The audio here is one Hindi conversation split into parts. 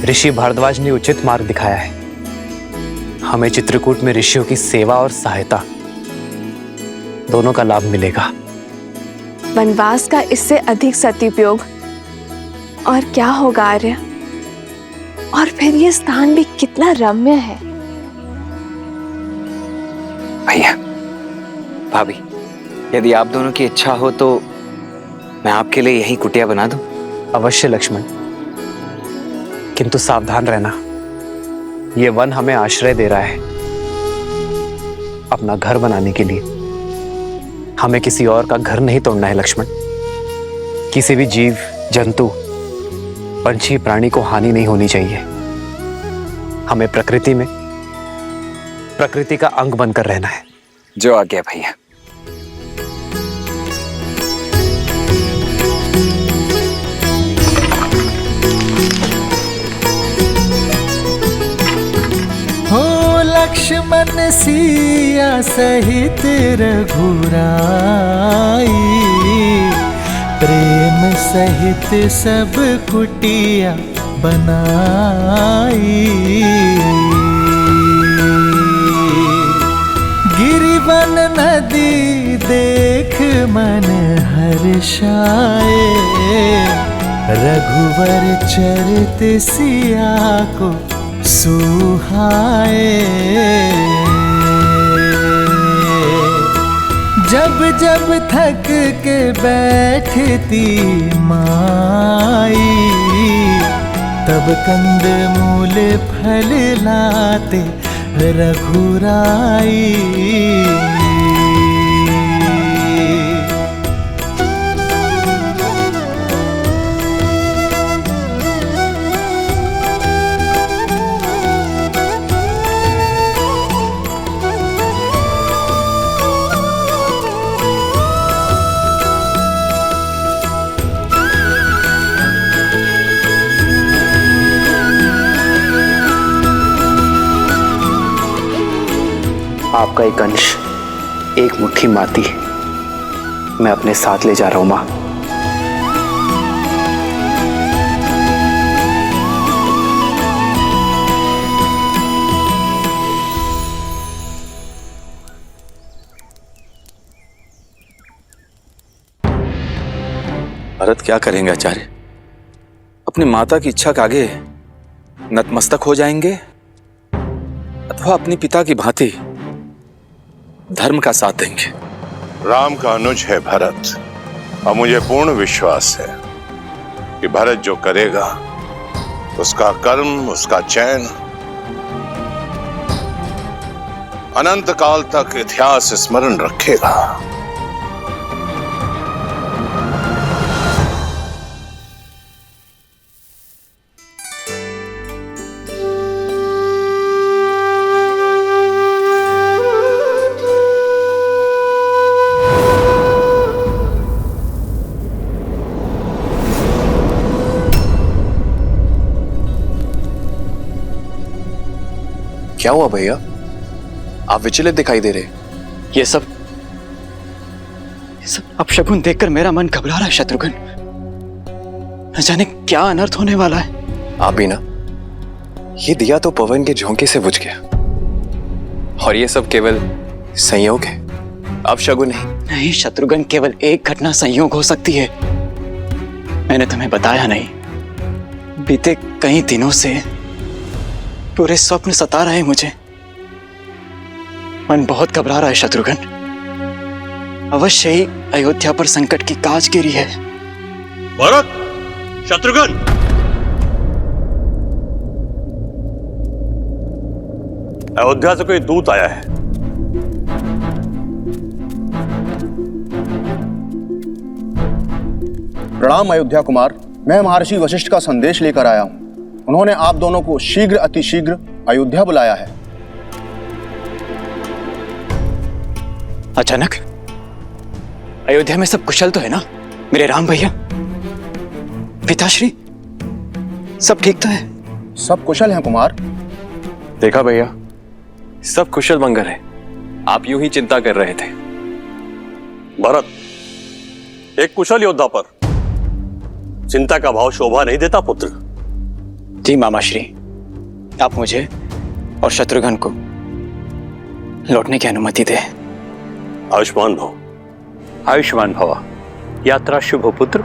ऋषि भारद्वाज ने उचित मार्ग दिखाया है। हमें चित्रकूट में ऋषियों की सेवा और सहायता दोनों का लाभ मिलेगा। वनवास का इससे अधिक सदुपयोग और क्या होगा आर्य? और फिर ये स्थान भी कितना रम्य है। भैया, भाभी, यदि आप दोनों की इच्छा हो तो मैं आपके लिए यही कुटिया बना दूं। अवश्य लक्ष्मण, किंतु सावधान रहना। ये वन हमें आश्रय दे रहा है अपना घर बनाने के लिए। हमें किसी और का घर नहीं तोड़ना है लक्ष्मण। किसी भी जीव, जंतु, पंछी, प्राणी को हानि नहीं होनी चाहिए। हमें प्रकृति का अंग बनकर रहना है। जो आ गया भैया। हो लक्ष्मण सिया सहित रघुराई, प्रेम सहित सब कुटिया बनाई। गिरिवन नदी देख मन हर्षाए, रघुवर चरित सिया को सुहाए। जब जब थक के बैठती माई, तब कंद मूल फल लाते रघुराई। आपका एक अंश, एक मुट्ठी माटी मैं अपने साथ ले जा रहा हूं मां। भरत क्या करेंगे आचार्य? अपनी माता की इच्छा के आगे नतमस्तक हो जाएंगे अथवा अपने पिता की भांति धर्म का साथ देंगे। राम का अनुज है भरत, और मुझे पूर्ण विश्वास है कि भरत जो करेगा उसका कर्म, उसका चयन अनंत काल तक इतिहास स्मरण रखेगा। क्या हुआ भैया? आप विचलित दिखाई दे रहे। ये सब अपशकुन देखकर मेरा मन घबरा रहा है शत्रुघ्न। न जाने क्या अनर्थ होने वाला है। आप भी ना, ये दिया तो पवन के झोंके से बुझ गया, और ये सब केवल संयोग है, अपशकुन नहीं। नहीं शत्रुघ्न, केवल एक घटना संयोग हो सकती है। मैंने तुम्हें बताया नहीं, बीते कई दिनों से पूरे स्वप्न सता रहे मुझे। मन बहुत घबरा रहा है शत्रुघ्न। अवश्य ही अयोध्या पर संकट की काज गिरी है। भरत, शत्रुघ्न, अयोध्या से कोई दूत आया है। प्रणाम अयोध्या कुमार, मैं महर्षि वशिष्ठ का संदेश लेकर आया हूं। उन्होंने आप दोनों को शीघ्र अतिशीघ्र अयोध्या बुलाया है। अचानक अयोध्या में सब कुशल तो है ना मेरे राम भैया? पिताश्री सब ठीक तो है? सब कुशल हैं कुमार। देखा भैया, सब कुशल मंगल है। आप यूं ही चिंता कर रहे थे। भरत, एक कुशल योद्धा पर चिंता का भाव शोभा नहीं देता पुत्र। जी मामा श्री, आप मुझे और शत्रुघ्न को लौटने की अनुमति दें। आयुष्मान भव। आयुष्मान भव। यात्रा शुभ हो पुत्र।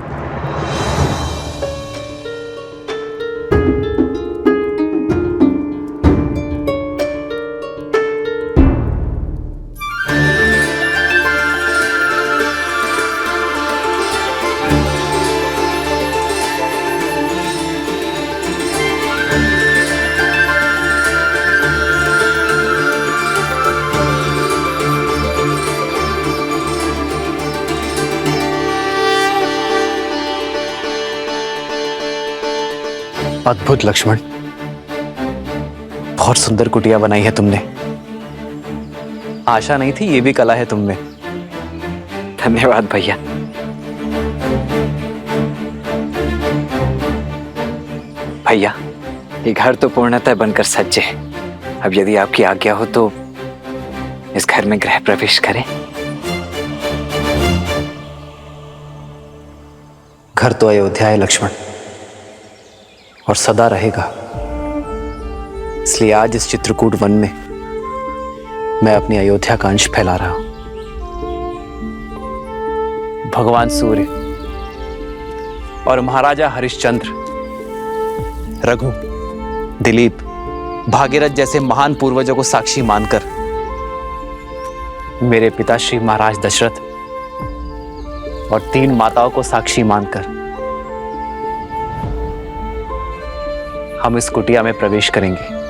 अद्भुत लक्ष्मण, बहुत सुंदर कुटिया बनाई है तुमने। आशा नहीं थी ये भी कला है तुमने। धन्यवाद भैया। भैया, ये घर तो पूर्णतः बनकर सज्ज है। अब यदि आपकी आज्ञा हो तो इस घर में गृह प्रवेश करें। घर तो अयोध्या है लक्ष्मण, और सदा रहेगा। इसलिए आज इस चित्रकूट वन में मैं अपनी अयोध्या का अंश फैला रहा हूं। भगवान सूर्य और महाराजा हरिश्चंद्र, रघु, दिलीप, भागीरथ जैसे महान पूर्वजों को साक्षी मानकर, मेरे पिताश्री महाराज दशरथ और 3 माताओं को साक्षी मानकर हम इस कुटिया में प्रवेश करेंगे।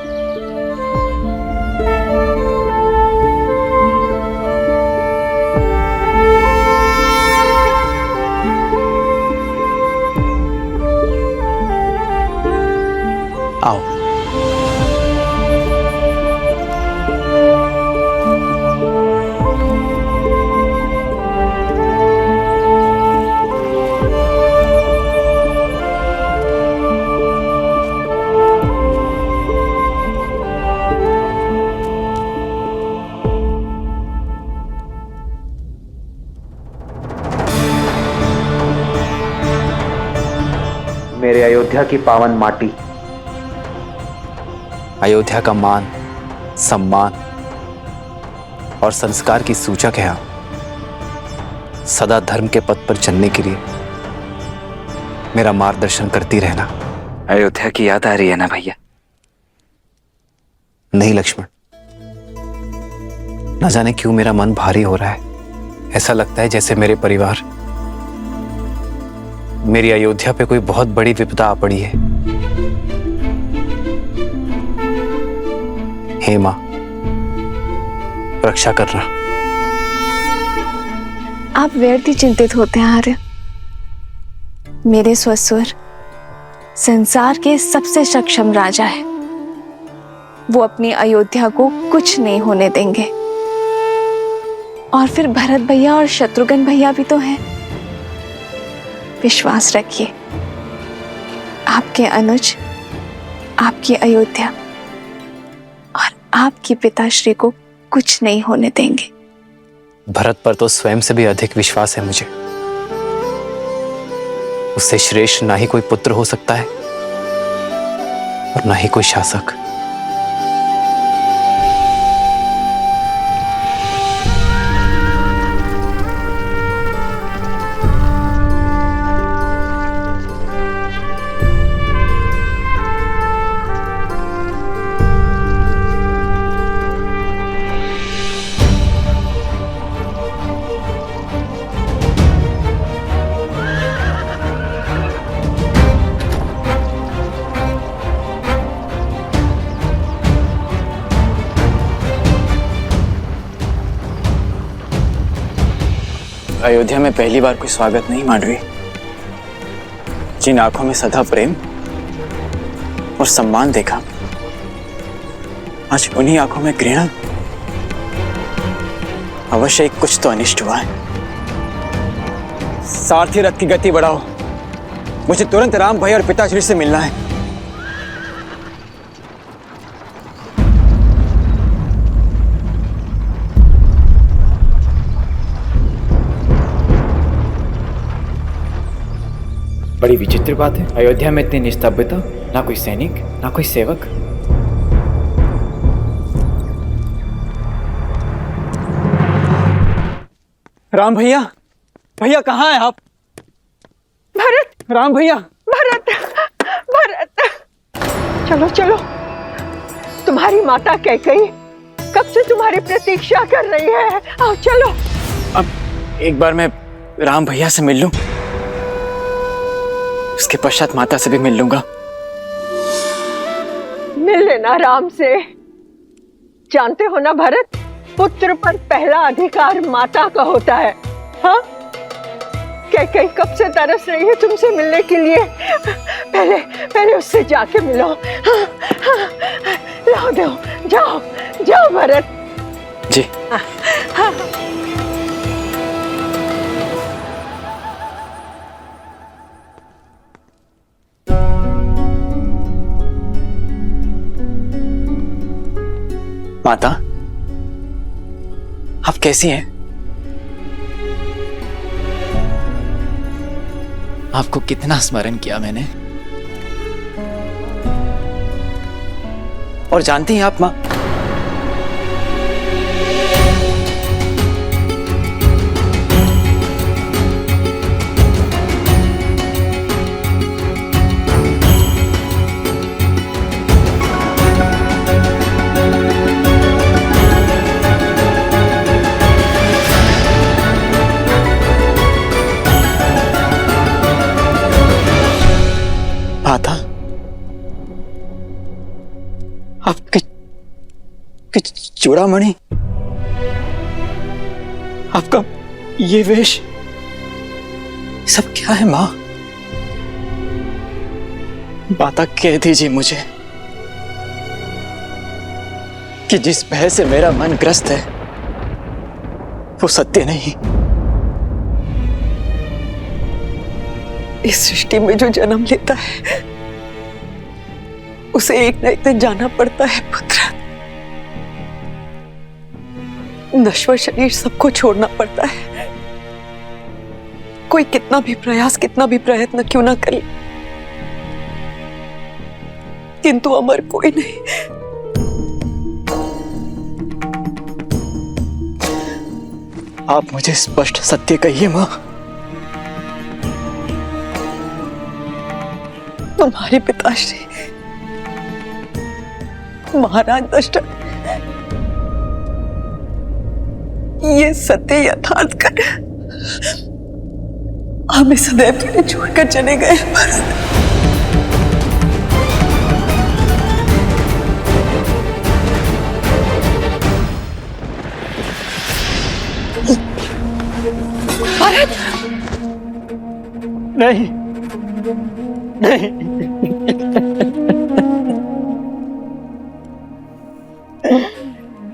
आओ। मेरे अयोध्या की पावन माटी, अयोध्या का मान, सम्मान और संस्कार की सूचक है आप। सदा धर्म के पथ पर चलने के लिए मेरा मार्गदर्शन करती रहना। अयोध्या की याद आ रही है ना भैया? नहीं लक्ष्मण, न जाने क्यों मेरा मन भारी हो रहा है। ऐसा लगता है जैसे मेरे परिवार, मेरी अयोध्या पे कोई बहुत बड़ी विपदा आ पड़ी है। हे मां, रक्षा करना। आप व्यर्थ ही चिंतित होते हैं आर्य। मेरे ससुर संसार के सबसे सक्षम राजा है। वो अपनी अयोध्या को कुछ नहीं होने देंगे। और फिर भरत भैया और शत्रुघ्न भैया भी तो हैं। विश्वास रखिए, आपके अनुज आपकी अयोध्या और आपकी पिताश्री को कुछ नहीं होने देंगे। भरत पर तो स्वयं से भी अधिक विश्वास है मुझे। उससे श्रेष्ठ ना ही कोई पुत्र हो सकता है और ना ही कोई शासक। अयोध्या में पहली बार कोई स्वागत नहीं मांडवी। जिन आंखों में सदा प्रेम और सम्मान देखा, आज उन्हीं आंखों में घृणा। अवश्य कुछ तो अनिष्ट हुआ है। सारथी रथ की गति बढ़ाओ, मुझे तुरंत राम भाई और पिताश्री से मिलना है। बड़ी विचित्र बात है, अयोध्या में इतनी निस्तब्धता, ना कोई सैनिक ना कोई सेवक। राम भैया, भैया कहाँ हैं आप? भरत, राम भैया, भरत, भरत, चलो चलो। तुम्हारी माता कैकेयी कब से तुम्हारी प्रतीक्षा कर रही है, आओ चलो। अब एक बार मैं राम भैया से मिल लूं, उसके पश्चात माता से भी मिल लूंगा। मिल लेना राम से। जानते हो ना भरत, पुत्र पर पहला अधिकार माता का होता है। हाँ, कैकेयी कब से तरस रही है तुमसे मिलने के लिए। पहले पहले उससे जाके मिलो। हाँ, हाँ, लाओ दो, जाओ जाओ भरत जी। हाँ, हाँ। माता, आप कैसी हैं? आपको कितना स्मरण किया मैंने। और जानती हैं आप मां, माता, आपके चूड़ामणि, आपका ये वेश, सब क्या है मां? माता कह दीजिए मुझे कि जिस भय से मेरा मन ग्रस्त है वो सत्य नहीं। इस सृष्टि में जो जन्म लेता है उसे एक न एक दिन जाना पड़ता है पुत्र। नश्वर शरीर सबको छोड़ना पड़ता है। कोई कितना भी प्रयास, कितना भी प्रयत्न क्यों ना करे, किंतु अमर कोई नहीं। आप मुझे स्पष्ट सत्य कहिए मां। तुम्हारे पिताश्री महाराज दशरथ ये सत्य यथार्थ कर हमें सदैव के लिए छोड़कर चले गए। भरत, नहीं नहीं,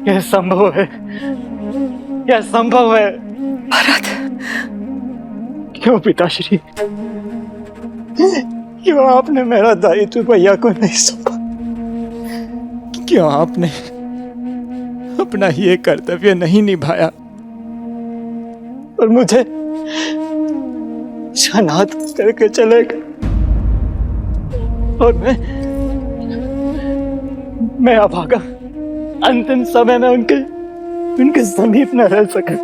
यह संभव है, यह संभव है। भरत, क्यों पिताश्री, क्यों आपने मेरा दायित्व भैया को नहीं सौंपा? क्यों आपने अपना ये कर्तव्य नहीं निभाया और मुझे अनाथ करके चले गए? और मैं अभागा अंतिम समय में उनके समीप न रह सका।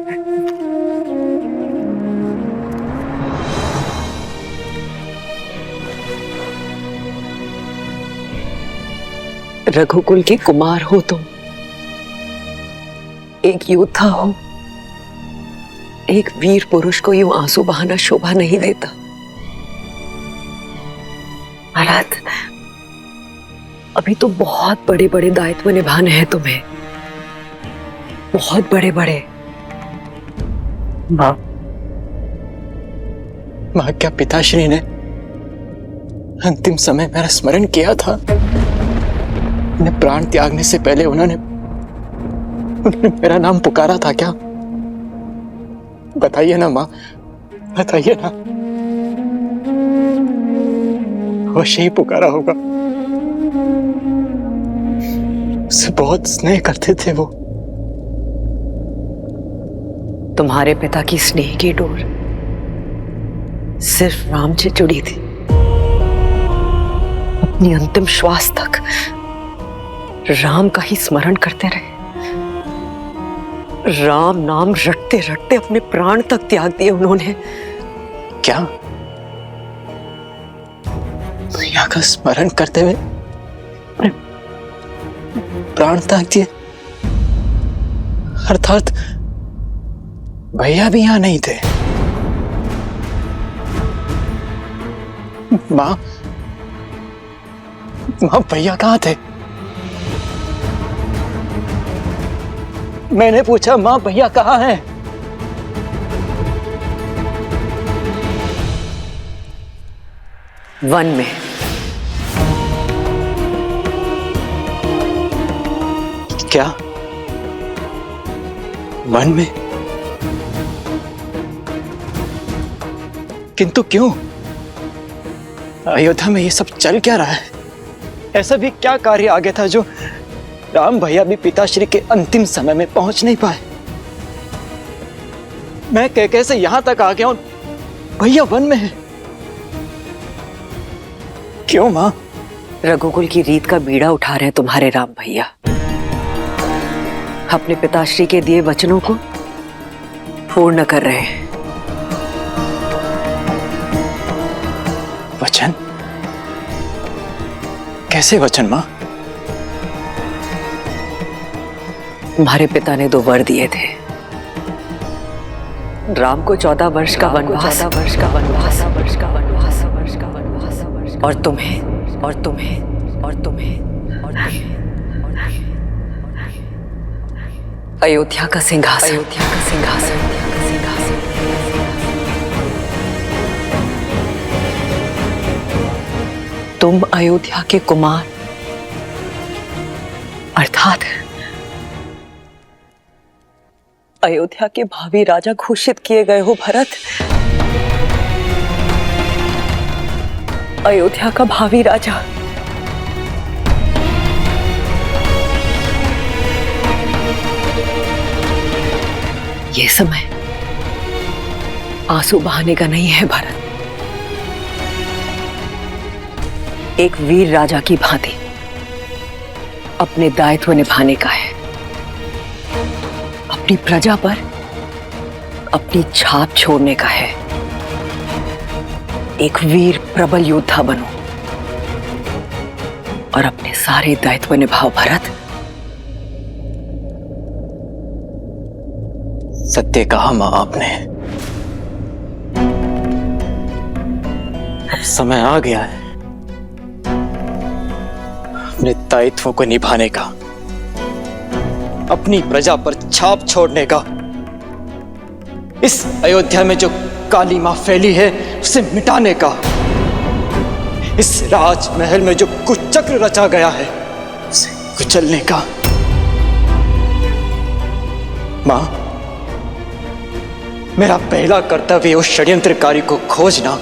रघुकुल के कुमार हो तुम, एक योद्धा हो, एक वीर पुरुष को यूं आंसू बहाना शोभा नहीं देता। महाराज, अभी तो बहुत बड़े बड़े दायित्व निभाने हैं तुम्हें, बहुत बड़े बड़े। मां, क्या पिताश्री ने अंतिम समय मेरा स्मरण किया था? उन्हें प्राण त्यागने से पहले उन्होंने मेरा नाम पुकारा था क्या? बताइए ना मां, बताइए ना। अवश्य ही पुकारा होगा। उससे बहुत स्नेह करते थे वो। तुम्हारे पिता की स्नेह की डोर सिर्फ राम से जुड़ी थी। अपनी अंतिम श्वास तक राम का ही स्मरण करते रहे। राम नाम रटते रटते अपने प्राण तक त्याग दिए उन्होंने। क्या भैया का स्मरण करते हुए अपने प्राण त्याग दिए? अर्थात भैया भी यहां नहीं थे। मां भैया कहां थे? मैंने पूछा मां भैया कहां हैं? वन में। क्या वन में? किंतु क्यों? अयोध्या में ये सब चल क्या रहा है? ऐसा भी क्या कार्य आ गया था जो राम भैया भी पिताश्री के अंतिम समय में पहुंच नहीं पाए? मैं कैसे यहां तक आ गया हूं, भैया वन में है। क्यों मां? रघुकुल की रीत का बीड़ा उठा रहे हैं तुम्हारे राम भैया। अपने पिताश्री के दिए वचनों को पूर्ण कर रहे हैं। वचन? कैसे वचन मां? तुम्हारे पिता ने 2 वर दिए थे। राम को 14 वर्ष का वनवास, और तुम्हें अयोध्या का सिंहासन। तुम अयोध्या के कुमार अर्थात अयोध्या के भावी राजा घोषित किए गए हो भरत। अयोध्या का भावी राजा। ये समय आंसू बहाने का नहीं है भरत। एक वीर राजा की भांति अपने दायित्व निभाने का है। अपनी प्रजा पर अपनी छाप छोड़ने का है। एक वीर प्रबल योद्धा बनो और अपने सारे दायित्व निभाओ भरत। सत्य कहा मां आपने। अब समय आ गया है अपने दायित्वों को निभाने का, अपनी प्रजा पर छाप छोड़ने का। इस अयोध्या में जो काली मां फैली है उसे मिटाने का। इस राजमहल में जो कुचक्र रचा गया है उसे कुचलने का। मां, मेरा पहला कर्तव्य उस षड्यंत्रकारी को खोजना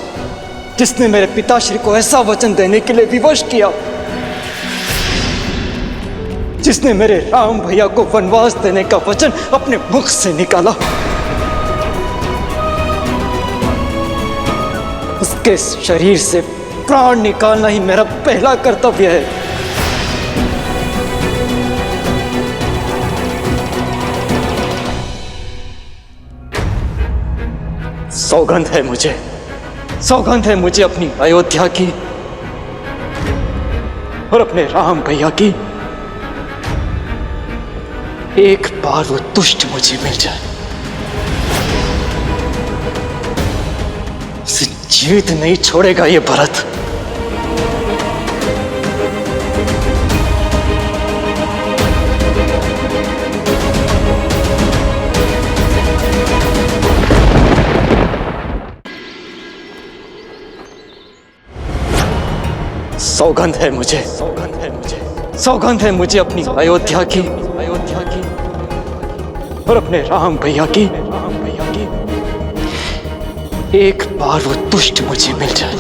जिसने मेरे पिताश्री को ऐसा वचन देने के लिए विवश किया, जिसने मेरे राम भैया को वनवास देने का वचन अपने मुख से निकाला। उसके शरीर से प्राण निकालना ही मेरा पहला कर्तव्य है। सौगंध है मुझे अपनी अयोध्या की और अपने राम भैया की। एक बार वो दुष्ट मुझे मिल जाए, उसे जीवित नहीं छोड़ेगा ये भरत। सौगंध है मुझे अपनी अयोध्या की और अपने राम भैया की। एक बार वो दुष्ट मुझे मिल जाए,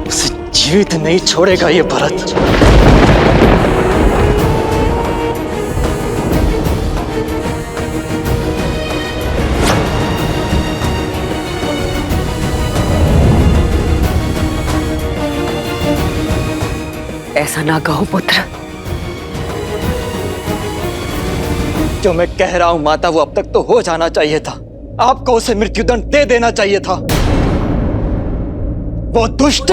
उसे जीवित नहीं छोड़ेगा ये भरत। ऐसा ना कहो पुत्र। जो मैं कह रहा हूं माता, वो अब तक तो हो जाना चाहिए था। आपको उसे मृत्युदंड दे देना चाहिए था। वो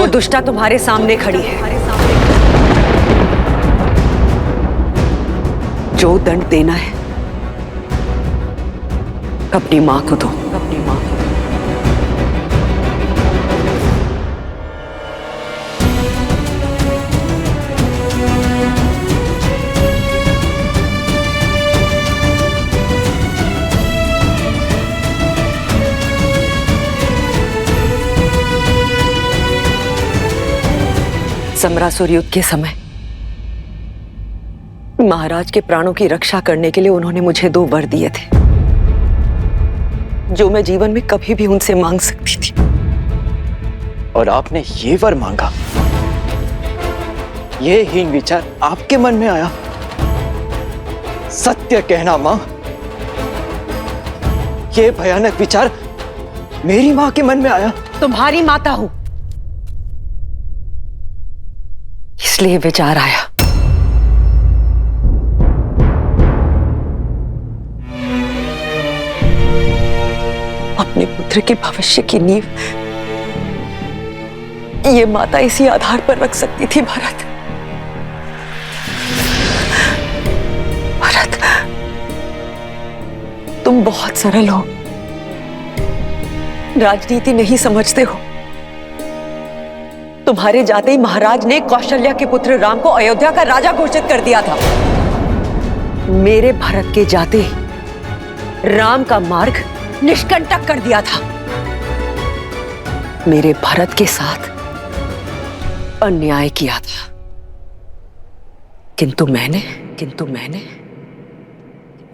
दुष्टा तुम्हारे सामने खड़ी है। जो दंड देना है अपनी मां को दो, अपनी मां को। समरासुर युद्ध के समय महाराज के प्राणों की रक्षा करने के लिए उन्होंने मुझे 2 वर दिए थे, जो मैं जीवन में कभी भी उनसे मांग सकती थी। और आपने ये वर मांगा? ये हीन विचार आपके मन में आया? सत्य कहना मां, ये भयानक विचार मेरी मां के मन में आया? तुम्हारी माता हूं, इसलिए विचार आया। अपने पुत्र के भविष्य की नींव ये माता इसी आधार पर रख सकती थी। भरत, भरत, तुम बहुत सरल हो, राजनीति नहीं समझते हो। तुम्हारे जाते ही महाराज ने कौशल्या के पुत्र राम को अयोध्या का राजा घोषित कर दिया था। मेरे भरत के जाते राम का मार्ग निष्कंटक कर दिया था। मेरे भरत के साथ अन्याय किया था, किंतु मैंने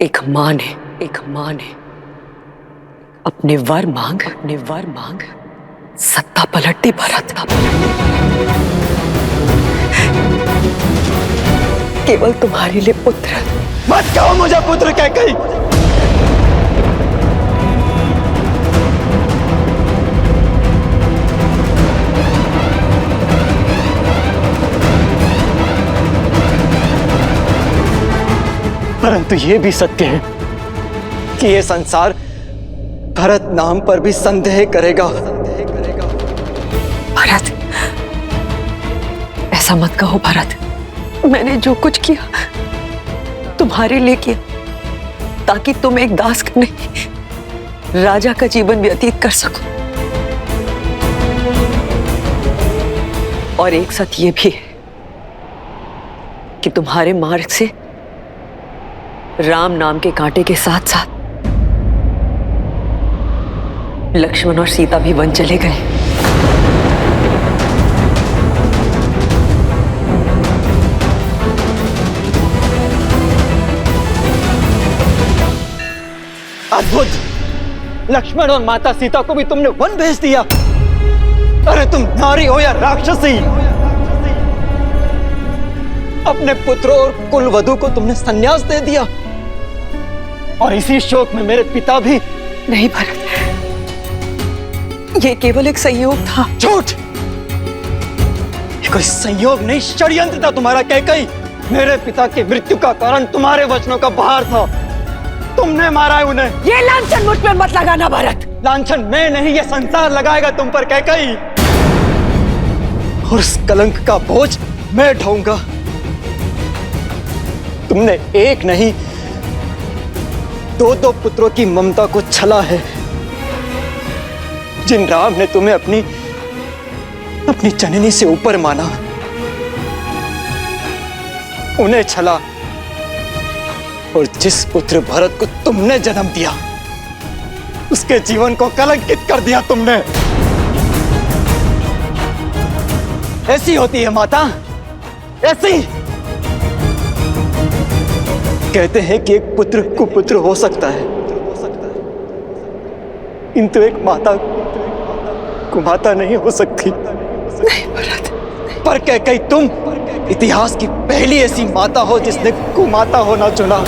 एक मां ने अपने वर मांग सत्ता पलट दी। भरत, केवल तुम्हारे लिए पुत्र। मत कहो मुझे पुत्र कैकेयी। परंतु यह भी सत्य है कि यह संसार भरत नाम पर भी संदेह करेगा। भरत, ऐसा मत कहो भरत। मैंने जो कुछ किया तुम्हारे लिए किया, ताकि तुम एक दास का नहीं राजा का जीवन व्यतीत कर सको। और एक सत्य ये भी है कि तुम्हारे मार्ग से राम नाम के कांटे के साथ साथ लक्ष्मण और सीता भी वन चले गए। अद्भुत! लक्ष्मण और माता सीता को भी तुमने वन भेज दिया। अरे तुम नारी हो या राक्षसी, अपने पुत्रों और कुलवधु को तुमने संन्यास दे दिया। और इसी शोक में मेरे पिता भी। नहीं भरत, ये केवल एक संयोग था। झूठ! ये कोई संयोग नहीं, षड्यंत्र था तुम्हारा कैकेयी। मेरे पिता की मृत्यु का कारण तुम्हारे वचनों का भार था। तुमने मारा है उन्हें। ये लांछन मुझ पर मत लगाना भरत। लांछन मैं नहीं, ये संसार लगाएगा तुम पर कैकेयी। और उस कलंक का बोझ मैं ढोऊंगा। तुमने एक नहीं 2 पुत्रों की ममता को छला है। जिन राम ने तुम्हें अपनी जननी से ऊपर माना, उन्हें छला। और जिस पुत्र भरत को तुमने जन्म दिया, उसके जीवन को कलंकित कर दिया तुमने। ऐसी होती है माता, ऐसी। कहते हैं कि एक पुत्र कुपुत्र हो सकता है, किंतु एक माता कुमाता नहीं हो सकती। नहीं भरत। पर कैकेयी तुम इतिहास की पहली ऐसी माता हो जिसने कुमाता होना चुना।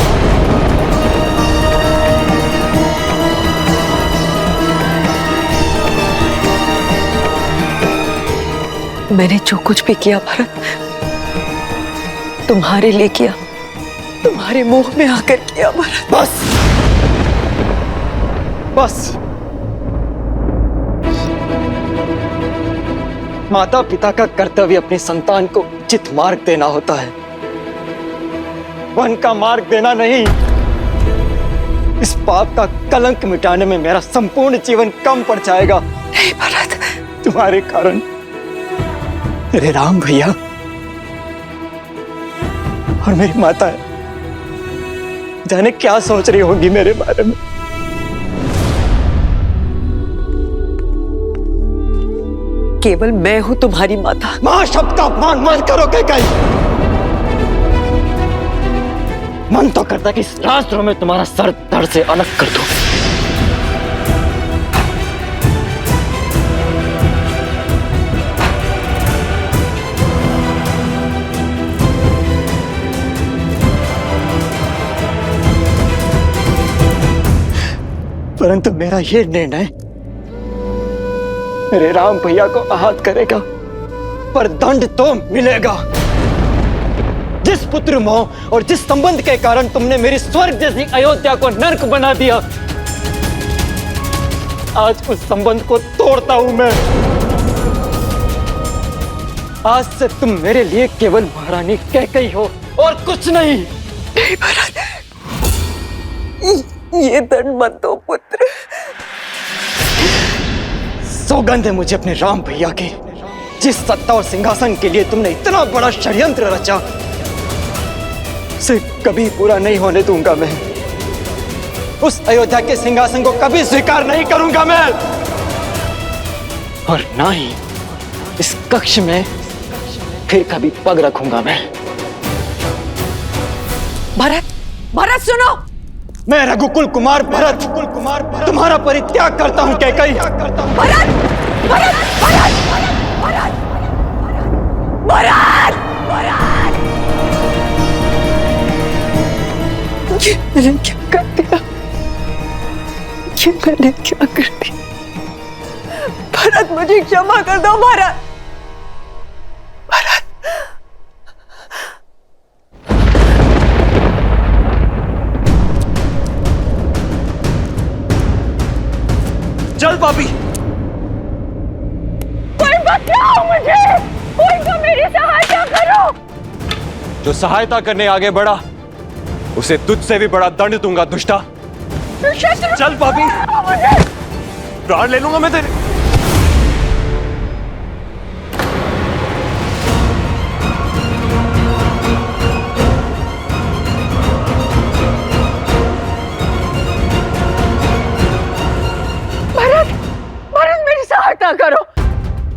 मैंने जो कुछ भी किया भरत, तुम्हारे लिए किया, तुम्हारे मुंह में आकर किया भरत। बस बस। माता पिता का कर्तव्य अपनी संतान को उचित मार्ग देना होता है, वन का मार्ग देना नहीं। इस पाप का कलंक मिटाने में मेरा संपूर्ण जीवन कम पड़ जाएगा। नहीं भरत, तुम्हारे कारण मेरे राम भैया और मेरी माता जाने क्या सोच रही होंगी मेरे बारे में। केवल मैं हूं तुम्हारी माता। मां शब्द का अपमान मत करो कैकेयी। मन तो करता कि इस रास्त्रों में तुम्हारा सर धड़ से अलग कर दूं। परंतु मेरा यह निर्णय मेरे राम भैया को आहत करेगा, पर दंड तो मिलेगा। जिस पुत्र मोह और जिस संबंध के कारण तुमने मेरी स्वर्ग जैसी अयोध्या को नर्क बना दिया, आज उस संबंध को तोड़ता हूं मैं। आज से तुम मेरे लिए केवल महारानी कैकेयी हो और कुछ नहीं। नहीं भरत, ये दंड मत दो पुत्र। सौगंध है मुझे अपने राम भैया की, जिस सत्ता और सिंहासन के लिए तुमने इतना बड़ा षड्यंत्र रचा, उसे कभी पूरा नहीं होने दूंगा मैं। उस अयोध्या के सिंहासन को कभी स्वीकार नहीं करूंगा मैं, और ना ही इस कक्ष में फिर कभी पग रखूंगा मैं। भरत, भरत सुनो। मैं रघुकुल कुमार भरत तुम्हारा परित्याग करता हूं कैकेयी। भरत, भरत, भरत, भरत, भरत, भरत। ये मैंने क्या कर दिया? ये मैंने क्या कर दिया? भरत, मुझे क्षमा कर दो भरत। चल पापी, कोई बचाओ मुझे, कोई तो मेरी सहायता करो। जो सहायता करने आगे बढ़ा उसे तुझसे भी बड़ा दंड दूंगा दुष्टा। चल पापी, प्राण ले लूंगा मैं तेरे। करो,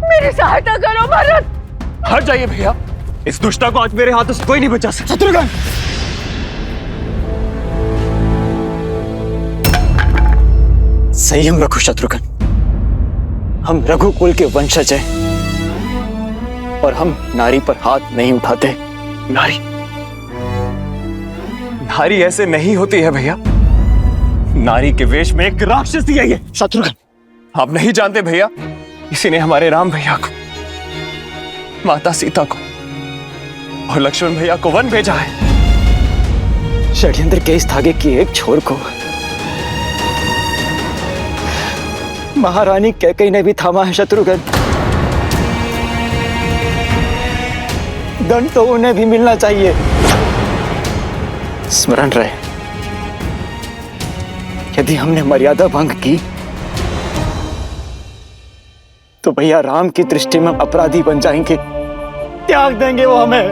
मेरी सहायता करो भरत। हट जाइए भैया, इस दुष्टा को आज मेरे हाथों से कोई नहीं बचा सकता। शत्रुघ्न, संयम रखो शत्रुघ्न। हम रघुकुल के वंशज हैं और हम नारी पर हाथ नहीं उठाते। नारी नारी ऐसे नहीं होती है भैया। नारी के वेश में एक राक्षसी है ये। शत्रुघ्न, आप नहीं जानते भैया, इसी ने हमारे राम भैया को, माता सीता को और लक्ष्मण भैया को वन भेजा है। षड्यंत्र के इस धागे की एक छोर को महारानी कैकेयी ने भी थामा है शत्रुघ्न। दंड तो उन्हें भी मिलना चाहिए। स्मरण रहे, यदि हमने मर्यादा भंग की तो भैया राम की दृष्टि में अपराधी बन जाएंगे, त्याग देंगे वो हमें।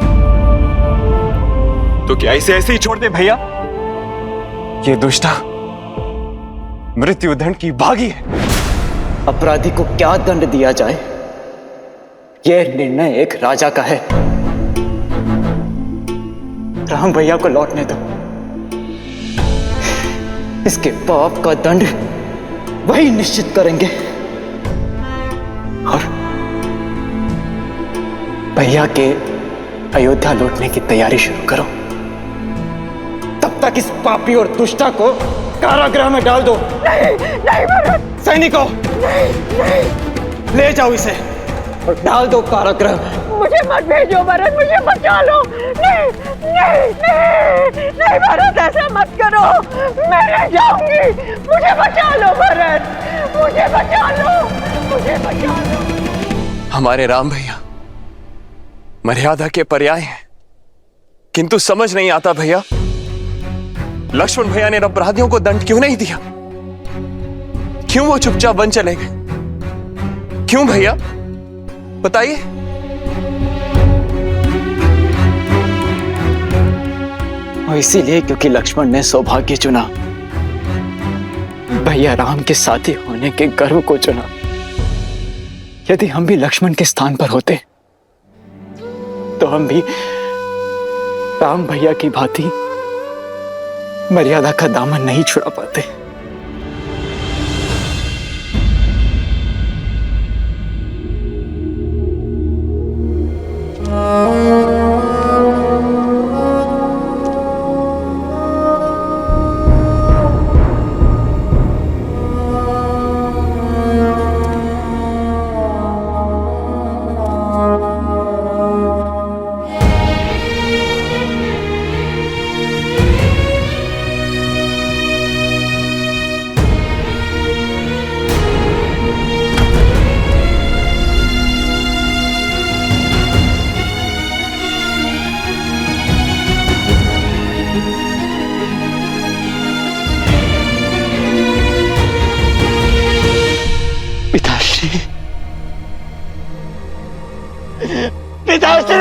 तो क्या इसे ऐसे ही छोड़ दे भैया? ये दुष्टा मृत्युदंड की भागी है। अपराधी को क्या दंड दिया जाए, यह निर्णय एक राजा का है। राम भैया को लौटने दो। इसके पाप का दंड वही निश्चित करेंगे। और भैया के अयोध्या लौटने की तैयारी शुरू करो। तब तक इस पापी और दुष्टा को कारागृह में डाल दो। नहीं, नहीं सैनिकों, नहीं, नहीं। ले जाओ इसे और डाल दो कारागृह में। मुझे मत भेजो भरत, मुझे बचा लो। नहीं नहीं नहीं नहीं भरत, ऐसा मत करो, मैं नहीं जाऊंगी। मुझे बचा लो भरत, मुझे बचा लो, मुझे बचा लो। हमारे राम भैया मर्यादा के पर्याय हैं, किंतु समझ नहीं आता भैया, लक्ष्मण भैया ने अपराधियों को दंड क्यों नहीं दिया? क्यों वो चुपचाप वन चले गए? क्यों भैया बताइए। और इसीलिए क्योंकि लक्ष्मण ने सौभाग्य चुना, भैया राम के साथी होने के गर्व को चुना। यदि हम भी लक्ष्मण के स्थान पर होते तो हम भी राम भैया की भांति मर्यादा का दामन नहीं छुड़ा पाते। पिताश्री, पिताश्री,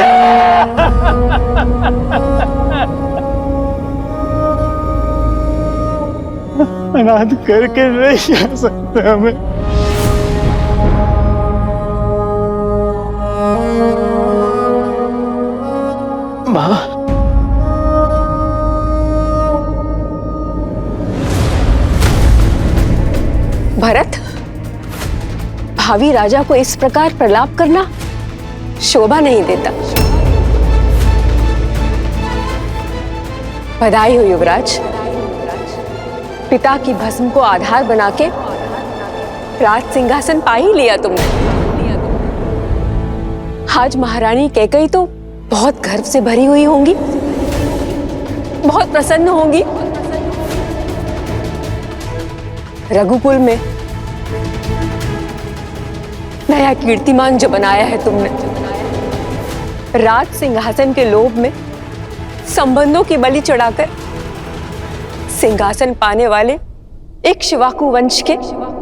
अनाथ करके नहीं जा सकते हमें। माँ, भरत, भावी राजा को इस प्रकार प्रलाप करना शोभा नहीं देता। बधाई हो युवराज, पिता की भस्म को आधार बना के राज सिंहासन पा ही लिया तुमने। आज महारानी कैकेयी तो बहुत गर्व से भरी हुई होंगी, बहुत प्रसन्न होंगी। रघुकुल में नया कीर्तिमान जो बनाया है तुमने, राज सिंहासन के लोभ में संबंधों की बलि चढ़ाकर सिंहासन पाने वाले एक शिवाकु वंश के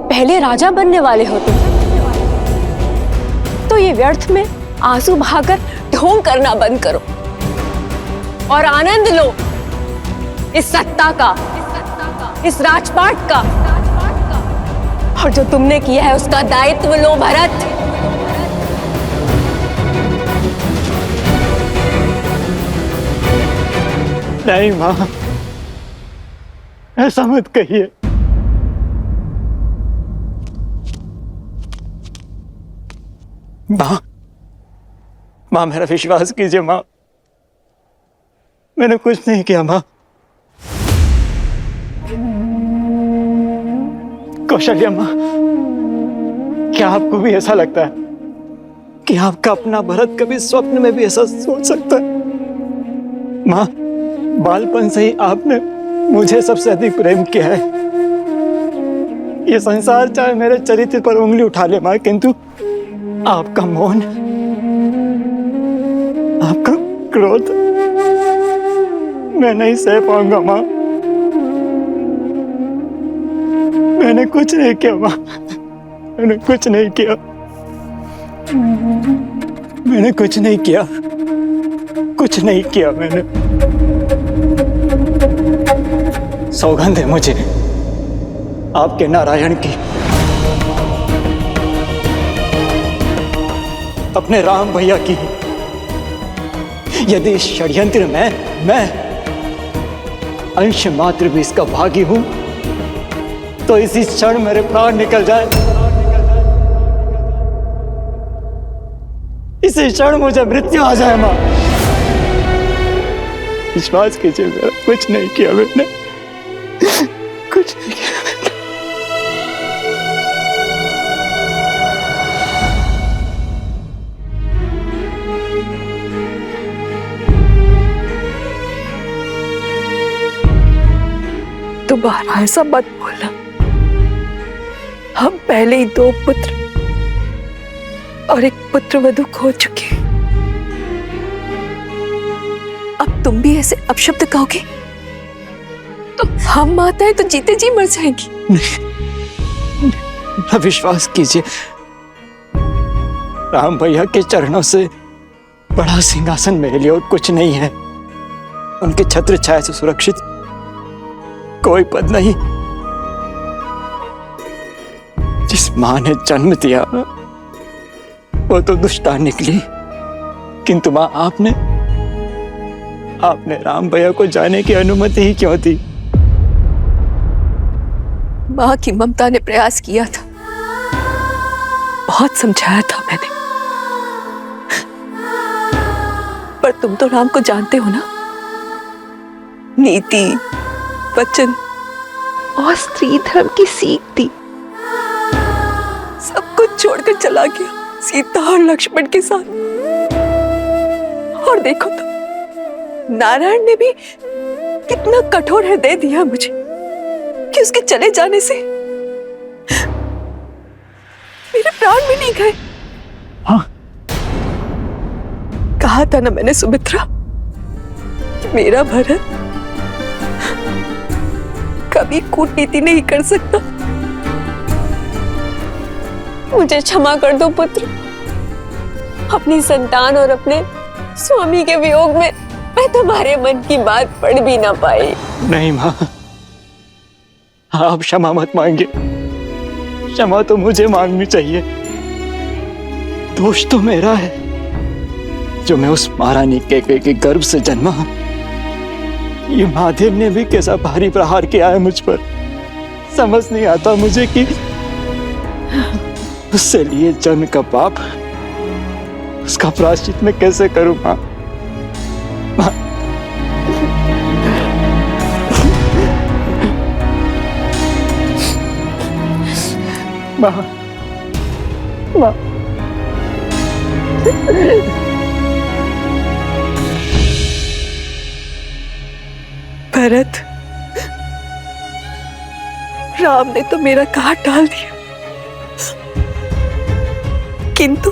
पहले राजा बनने वाले हो तुम। तो ये व्यर्थ में आंसू बहाकर ढोंग करना बंद करो और आनंद लो इस सत्ता का, इस राजपाट का, और जो तुमने किया है उसका दायित्व लो भरत। नहीं माँ, ऐसा मत कहिए। माँ, माँ मेरा विश्वास कीजिए माँ, मैंने कुछ नहीं किया माँ। कौशल्या माँ, क्या आपको भी ऐसा लगता है कि आपका अपना भरत कभी स्वप्न में भी ऐसा सोच सकता है? माँ, बालपन से ही आपने मुझे सबसे अधिक प्रेम किया है। ये संसार चाहे मेरे चरित्र पर उंगली उठा ले माँ, किंतु आपका मौन, आपका क्रोध मैं नहीं सह पाऊंगा माँ। मैंने कुछ नहीं किया माँ, मैंने कुछ नहीं किया, मैंने कुछ नहीं किया, कुछ नहीं किया मैंने। सौगंध है मुझे आपके नारायण की, अपने राम भैया की। यदि इस षड्यंत्र में मैं अंश मात्र भी इसका भागी हूं तो इसी क्षण मेरे प्राण निकल जाए, इसी क्षण मुझे मृत्यु आ जाए मां। विश्वास कीजिए, मेरा कुछ नहीं किया मैंने, कुछ नहीं किया मैंने। दोबारा ऐसा मत बोलना। हम पहले ही 2 पुत्र और 1 पुत्रवधू खो चुके। अब तुम भी ऐसे अपशब्द कहोगे तो हम माताएं तो जीते जी मर जाएंगी। विश्वास कीजिए, राम भैया के चरणों से बड़ा सिंहासन मेरे लिए और कुछ नहीं है। उनके छत्र छाया से सुरक्षित कोई पद नहीं। जिस मां ने जन्म दिया वो तो दुष्टा निकली, किंतु मां आपने राम भैया को जाने की अनुमति ही क्यों दी? मां की ममता ने प्रयास किया था, बहुत समझाया था मैंने, पर तुम तो राम को जानते हो ना। नीति, वचन और स्त्री धर्म की सीख दी। सब कुछ छोड़कर चला गया सीता और लक्ष्मण के साथ। और देखो तो नारायण ने भी कितना कठोर हृदय दिया मुझे कि उसके चले जाने से मेरे प्राण भी नहीं गए। हाँ, कहा था ना मैंने सुमित्रा, मेरा भरत कभी कूटनीति नहीं कर सकता। मुझे क्षमा कर दो पुत्र। अपनी संतान और अपने स्वामी के वियोग में मैं तुम्हारे मन की बात पढ़ भी ना पाई। नहीं मां, आप क्षमा मत मांगिए। क्षमा तो मुझे मांगनी चाहिए। दोष तो मेरा है जो मैं उस महारानी के गर्भ से जन्मा। ये महादेव ने भी कैसा भारी प्रहार किया है मुझ पर। समझ नहीं आता मुझे कि उससे लिए जन्म का पाप, उसका प्रायश्चित मैं कैसे करूं मां? मां, भरत, राम ने तो मेरा घाट डाल दिया, किंतु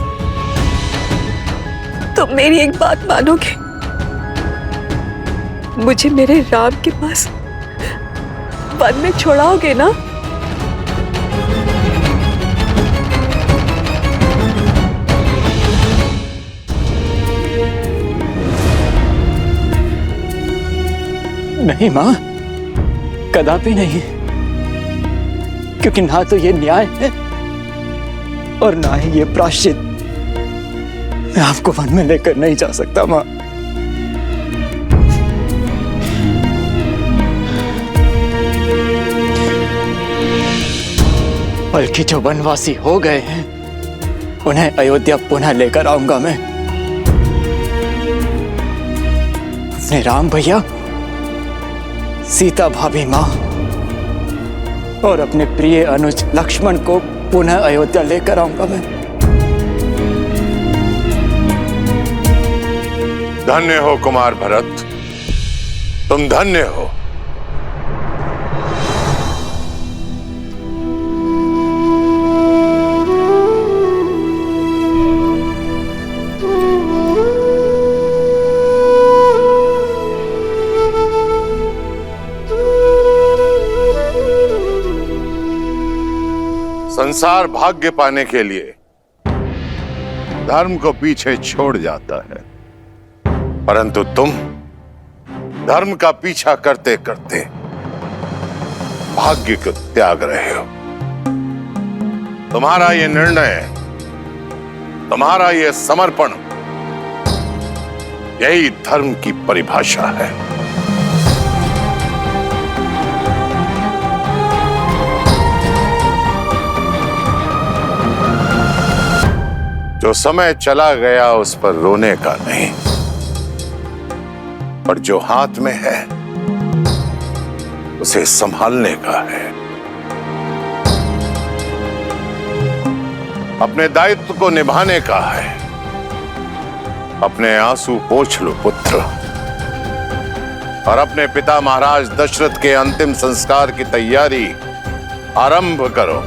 तुम मेरी एक बात मानोगे? मुझे मेरे राम के पास वन में छोड़ाओगे ना? नहीं मां, कदापि नहीं। क्योंकि ना तो ये न्याय है और ना ही ये प्रायश्चित। मैं आपको वन में लेकर नहीं जा सकता मां। बल्कि जो वनवासी हो गए हैं उन्हें अयोध्या पुनः लेकर आऊंगा मैं। अपने राम भैया, सीता भाभी मां और अपने प्रिय अनुज लक्ष्मण को पुनः अयोध्या लेकर आऊंगा मैं। धन्य हो कुमार भरत, तुम धन्य हो। संसार भाग्य पाने के लिए धर्म को पीछे छोड़ जाता है, परंतु तुम धर्म का पीछा करते करते भाग्य को त्याग रहे हो। तुम्हारा ये निर्णय, तुम्हारा ये समर्पण, यही धर्म की परिभाषा है। जो समय चला गया उस पर रोने का नहीं, पर जो हाथ में है उसे संभालने का है। अपने दायित्व को निभाने का है। अपने आंसू पोंछ लो पुत्र, और अपने पिता महाराज दशरथ के अंतिम संस्कार की तैयारी आरंभ करो।